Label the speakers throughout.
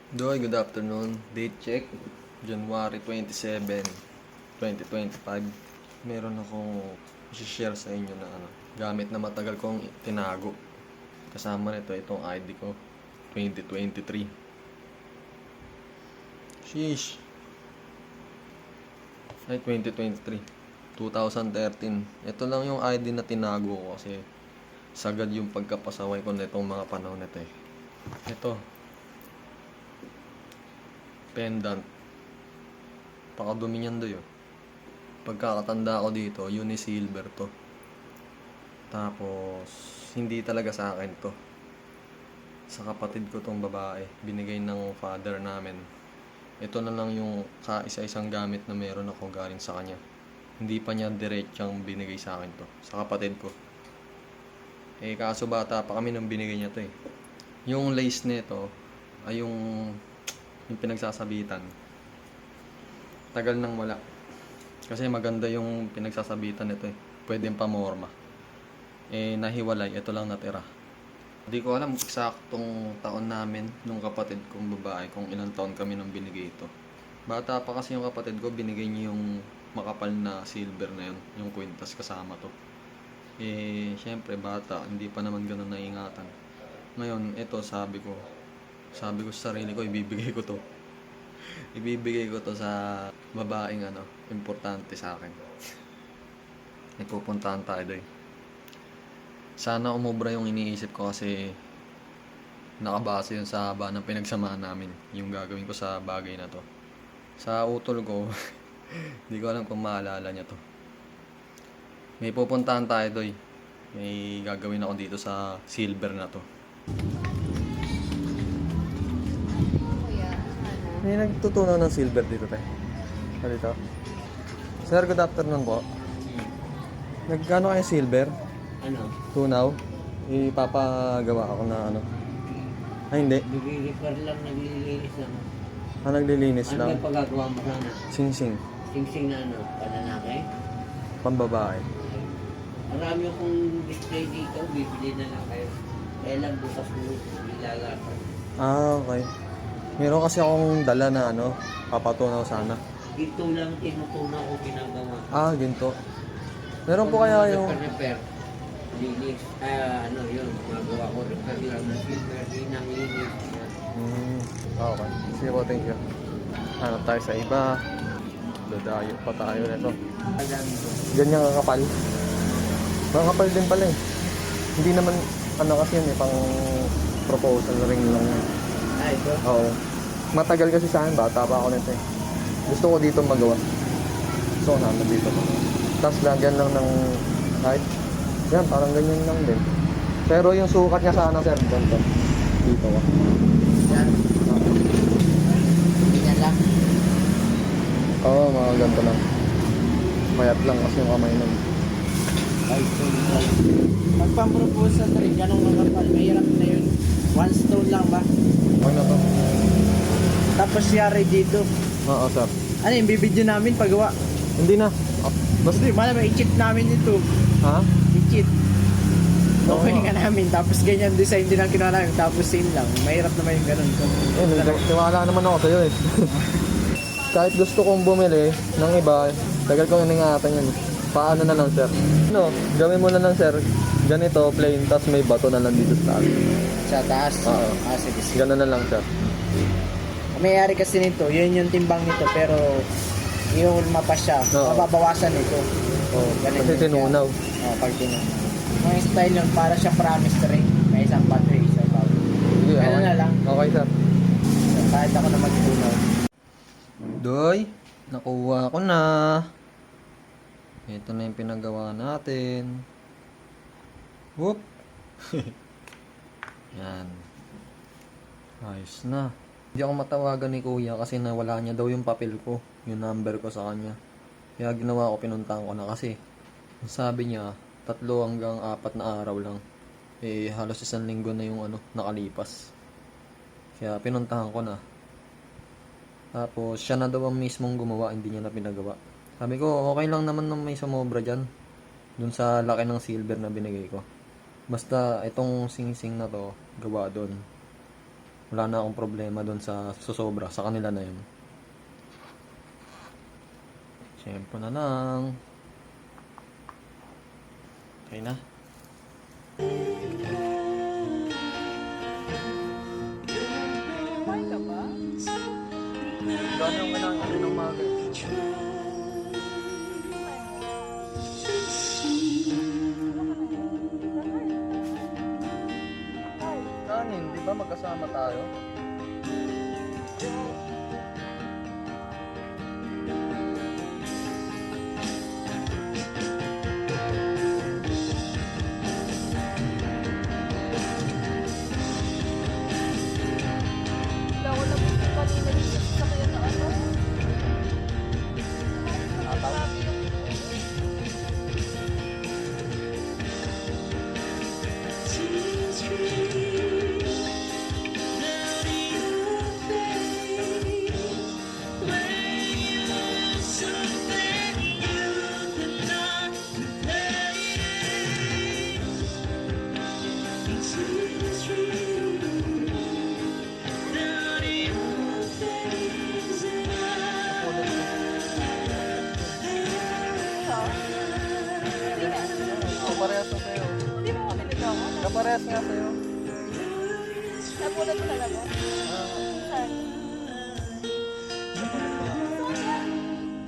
Speaker 1: Doy, good afternoon. Date check, January 27, 2025. Meron akong i-share sa inyo na gamit na matagal kong tinago. Kasama nito itong ID ko, 2023. Sheesh. Ay, 2023. 2013. Ito lang yung ID na tinago ko kasi sagad yung pagkapasaway ko nitong mga panahon nito eh. Ito, pendant. Pakadumi niyan doy. Pagkakatanda ko dito, uni-silver to. Tapos, hindi talaga sa akin to. Sa kapatid ko tong babae. Binigay ng father namin. Ito na lang yung kaisa-isang gamit na meron ako galing sa kanya. Hindi pa niya diretsang binigay sa akin to. Sa kapatid ko. Kaso bata pa kami nang binigay niya to eh. Yung lace nito ay yung pinagsasabitan. Tagal nang wala. Kasi maganda yung pinagsasabitan nito eh. Pwede pamorma. Nahiwalay. Ito lang natira. Hindi ko alam eksaktong taon namin nung kapatid kong babae kung ilang taon kami nang binigay ito. Bata pa kasi yung kapatid ko, binigay niya yung makapal na silver na yun. Yung kwintas kasama to. Syempre bata, hindi pa naman ganun naingatan. Ngayon, ito sabi ko sa sarili ko, ibibigay ko to. Ibibigay ko to sa babaeng importante sa akin. Nagpupuntahan tayo doy. Sana umubra yung iniisip ko kasi nakabase yun sa haba ng pinagsamahan namin, yung gagawin ko sa bagay na to. Sa utol ko, hindi ko alam kung maalala niya to. May pupuntahan tayo doy. May gagawin ako dito sa silver na to. May nagtutunaw ng silver dito tayo. Dito. Sir, good afternoon po. Nagkano kayo silver?
Speaker 2: Ano?
Speaker 1: Tunaw? Ipapagawa ako na Ay, hindi.
Speaker 2: Nagre-repair lang, naglilinis lang.
Speaker 1: Naglilinis
Speaker 2: Ano
Speaker 1: lang.
Speaker 2: yung pagagawa mo sana?
Speaker 1: Sing-sing.
Speaker 2: Sing-sing na ano? Pananakay?
Speaker 1: Pambabae.
Speaker 2: Marami akong display dito, bibili na lang kayo. Kaya lang bukas mo, ilalasan.
Speaker 1: Okay. Meron kasi akong dala na papatunaw sana.
Speaker 2: Dito lang tinutunan ko ginagawa.
Speaker 1: Ginto. Meron po kaya yung...
Speaker 2: Repair. Linis. Yun. Magawa ko. Repair lang na silver. Inang linis.
Speaker 1: Okay. Sige po, thank you. Hanap tayo sa iba. Dadayo pa tayo nito. Ganyan kakapal. Kakapal din pala eh. Hindi naman, kasi yun pang proposal ring lang yun.
Speaker 2: Ito?
Speaker 1: Oo. Matagal kasi sa akin, bata pa ako nito eh. Gusto ko dito magawa. Gusto ko sana dito magawa. Tapos lagyan lang ng kahit yan, parang ganyan lang din. Pero yung sukat niya sana sir, ganito. Dito ko.
Speaker 2: Yan. Ganyan lang.
Speaker 1: Oo, mga ganito lang. Mayat lang kasi yung kamay nun.
Speaker 2: Ay, sorry. Pagpang-proposal rin, ganong kakapal. Mahirap na yun. One stone lang ba?
Speaker 1: Ano to?
Speaker 2: Tapos yari dito.
Speaker 1: Oo sir.
Speaker 2: Ano yung bibidyo namin paggawa?
Speaker 1: Hindi na. Basta,
Speaker 2: Basta malam i-cheat namin ito.
Speaker 1: ha?
Speaker 2: I-cheat.
Speaker 1: Oo.
Speaker 2: Okay nga namin. Tapos ganyan design din ang kinuha namin. Tapos same lang. Mahirap naman yung ganun.
Speaker 1: Tiwala naman ako sa'yo eh. Kahit gusto kong bumili ng iba, tagal kong iningatan yun. Paano na lang sir? Gawin mo na lang sir. Ganito, plain, tas may bato na lang dito sa taas.
Speaker 2: Sa taas?
Speaker 1: Oo.
Speaker 2: Sige, sige.
Speaker 1: Ganun na lang sir.
Speaker 2: Mayayari kasi nito, yun yung timbang nito. Pero yung mapas siya,
Speaker 1: Oo.
Speaker 2: mababawasan nito.
Speaker 1: Oh,
Speaker 2: Ganun
Speaker 1: kasi
Speaker 2: din siya.
Speaker 1: tinunaw.
Speaker 2: Pag tinunaw. Mga style yun, para siya promise ring. May isang battery, isa bago.
Speaker 1: Sige,
Speaker 2: Ganun na lang.
Speaker 1: Okay sir.
Speaker 2: Kahit ako na magtunaw.
Speaker 1: Doy, nakuha ko na. Ito na yung pinagawa natin. Whoop! Yan. Ayos na. Hindi ako matawagan ni kuya kasi nawala niya daw yung papel ko. Yung number ko sa kanya. Kaya ginawa ko, pinuntahan ko na kasi. Sabi niya, 3 hanggang 4 na araw lang. Halos 1 linggo na yung nakalipas. Kaya pinuntahan ko na. Tapos, siya na daw ang mismong gumawa, hindi niya na pinagawa. Sabi ko, okay lang naman nung may sumobra dyan. Dun sa laki ng silver na binigay ko. Basta, itong sing-sing na to, gawa doon. Wala na akong problema doon sa susobra. Sa kanila na yun. Siyempre na lang. Okay na.
Speaker 3: Kumain ka ba?
Speaker 1: Gano'n ka lang ano ng umaga? Kanin, di ba magkasama tayo?
Speaker 3: Wala ko lang yung kanina yung sasakyan na ano.
Speaker 1: Ataw? Kaparehas na sa'yo.
Speaker 3: Hindi mo kami nagawa.
Speaker 1: Kaparehas nga sa'yo.
Speaker 3: Napunan mo talaga. Saan?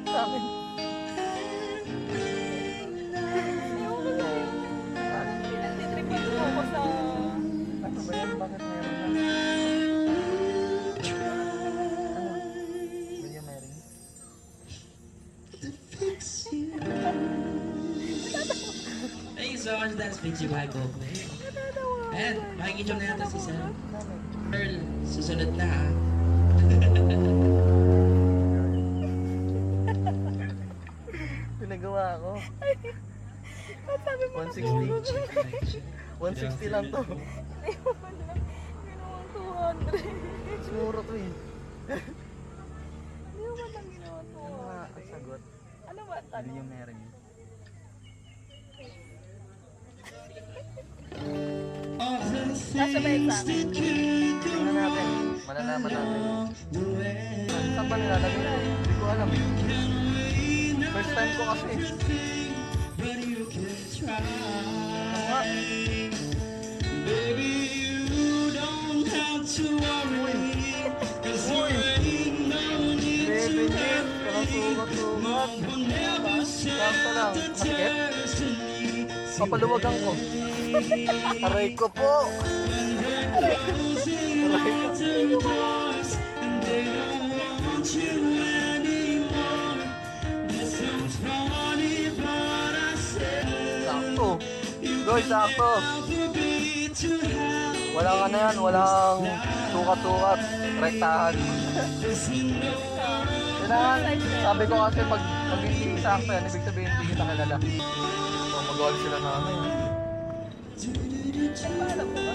Speaker 1: Sa amin.
Speaker 3: Ayaw ko na. Pinagtitripan mo ako sa...
Speaker 1: Ano ba yan? Bakit meron na? Ano? William Mary?
Speaker 4: Thank you so much. That's Vichy Bago. Ayan, makikita na yata si Sam. Earl, susunod na ha.
Speaker 1: Pinagawa ko.
Speaker 3: Ba't sabi mo
Speaker 1: 160. 160 lang to.
Speaker 3: ginawang 200?
Speaker 1: Sinuro to eh.
Speaker 3: Hindi mo man lang ginawang
Speaker 1: Ano nga ang sagot?
Speaker 3: Ano ba? Ano?
Speaker 1: William Mary.
Speaker 3: Nasa ba exam?
Speaker 1: Tingnan natin. Malalaman natin. Saan ba nilalagay ko? Hindi ko alam. First time ko kasi. Ano nga? Uy! 7 years. Kanang sugat-sugat. Sakto lang. Masakit? Papaluwagan ko. Aray ko po! Aray ko. Sakto. Goy, sakto. Walang ano yan, walang sukat-sukat. Rektahan. Kailangan, sabi ko kasi pag hindi sakto yan, ibig sabihin hindi kita kilala. So, mag-all sila na ano yun.
Speaker 3: Nagpaalam ko ba?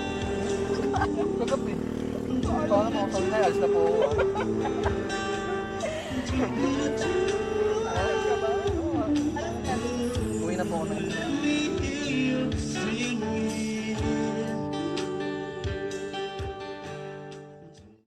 Speaker 1: Kagabi. Paano mo kung nayals na po ako.
Speaker 3: Nagpaalam ka ba? Oo. Ano nangyari?
Speaker 1: Uwi na po ako.